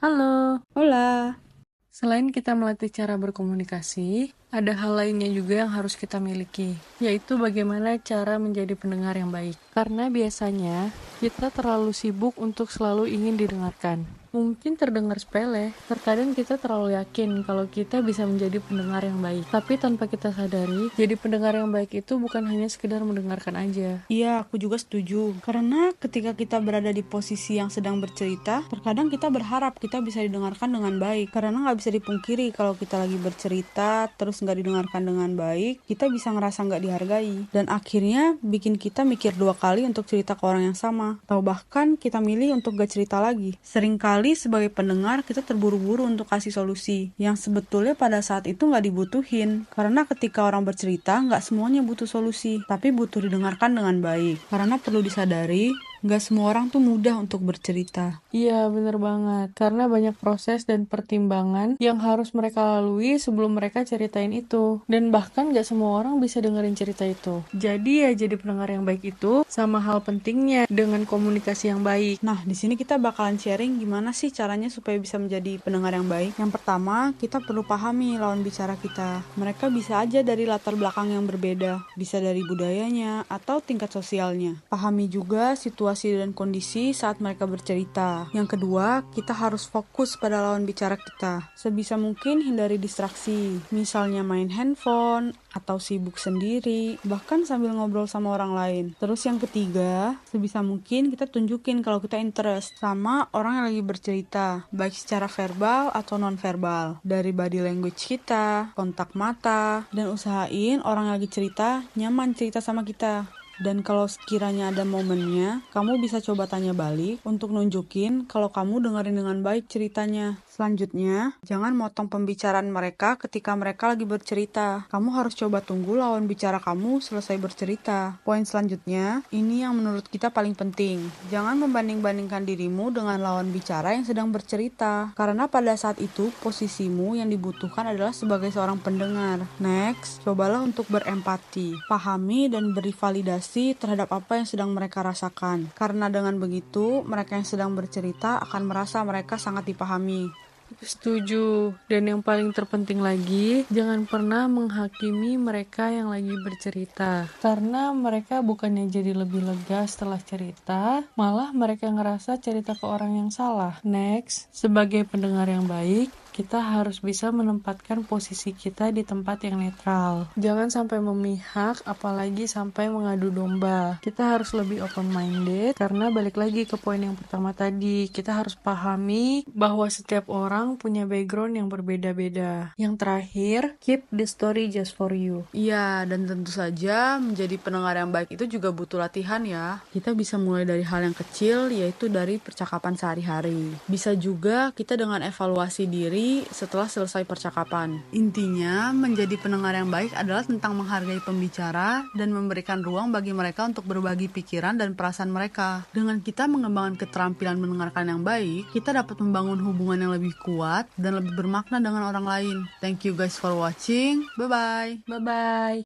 Halo, Hola. selain kita melatih cara berkomunikasi, ada hal lainnya juga yang harus kita miliki, yaitu bagaimana cara menjadi pendengar yang baik. Karena biasanya kita terlalu sibuk untuk selalu ingin didengarkan. Mungkin terdengar sepele, terkadang kita terlalu yakin kalau kita bisa menjadi pendengar yang baik. Tapi tanpa kita sadari, jadi pendengar yang baik itu bukan hanya sekedar mendengarkan aja. Iya, aku juga setuju. Karena ketika kita berada di posisi yang sedang bercerita, terkadang kita berharap kita bisa didengarkan dengan baik. Karena nggak bisa dipungkiri kalau kita lagi bercerita, terus nggak didengarkan dengan baik, kita bisa ngerasa nggak dihargai. Dan akhirnya bikin kita mikir 2 kali untuk cerita ke orang yang sama. Atau bahkan kita milih untuk gak cerita lagi. Seringkali sebagai pendengar, kita terburu-buru untuk kasih solusi. Yang sebetulnya pada saat itu nggak dibutuhin. Karena ketika orang bercerita, nggak semuanya butuh solusi. Tapi butuh didengarkan dengan baik. Karena perlu disadari, nggak semua orang tuh mudah untuk bercerita. Iya, bener banget. Karena banyak proses dan pertimbangan yang harus mereka lalui sebelum mereka ceritain itu. Dan bahkan gak semua orang bisa dengerin cerita itu. Jadi ya jadi pendengar yang baik itu sama hal pentingnya dengan komunikasi yang baik. Nah, di sini kita bakalan sharing gimana sih caranya supaya bisa menjadi pendengar yang baik. Yang pertama, kita perlu pahami lawan bicara kita. Mereka bisa aja dari latar belakang yang berbeda, bisa dari budayanya atau tingkat sosialnya. Pahami juga situasi dan kondisi saat mereka bercerita. Yang kedua, kita harus fokus pada lawan bicara kita. Sebisa mungkin hindari distraksi, misalnya main handphone atau sibuk sendiri, bahkan sambil ngobrol sama orang lain. Terus yang ketiga, sebisa mungkin kita tunjukin kalau kita interest sama orang yang lagi bercerita, baik secara verbal atau non-verbal. Dari body language kita, kontak mata, dan usahain orang yang lagi cerita nyaman cerita sama kita. Dan kalau sekiranya ada momennya, kamu bisa coba tanya balik untuk nunjukin kalau kamu dengerin dengan baik ceritanya. Selanjutnya, jangan motong pembicaraan mereka ketika mereka lagi bercerita. Kamu harus coba tunggu lawan bicara kamu selesai bercerita. Poin selanjutnya, ini yang menurut kita paling penting. Jangan membanding-bandingkan dirimu dengan lawan bicara yang sedang bercerita. Karena pada saat itu, posisimu yang dibutuhkan adalah sebagai seorang pendengar. Next, cobalah untuk berempati. Pahami dan beri validasi terhadap apa yang sedang mereka rasakan. Karena dengan begitu, mereka yang sedang bercerita akan merasa mereka sangat dipahami. Setuju. Dan yang paling terpenting lagi, jangan pernah menghakimi mereka yang lagi bercerita. Karena mereka bukannya jadi lebih lega setelah cerita, malah mereka ngerasa cerita ke orang yang salah. Next, sebagai pendengar yang baik, kita harus bisa menempatkan posisi kita di tempat yang netral. Jangan sampai memihak, apalagi sampai mengadu domba. Kita harus lebih open-minded, karena balik lagi ke poin yang pertama tadi, kita harus pahami bahwa setiap orang punya background yang berbeda-beda. Yang terakhir, keep the story just for you. Iya, dan tentu saja menjadi pendengar yang baik itu juga butuh latihan ya. Kita bisa mulai dari hal yang kecil, yaitu dari percakapan sehari-hari. Bisa juga kita dengan evaluasi diri setelah selesai percakapan. Intinya, menjadi pendengar yang baik adalah tentang menghargai pembicara dan memberikan ruang bagi mereka untuk berbagi pikiran dan perasaan mereka. Dengan kita mengembangkan keterampilan mendengarkan yang baik, kita dapat membangun hubungan yang lebih kuat dan lebih bermakna dengan orang lain. Thank you guys for watching. Bye-bye. Bye-bye.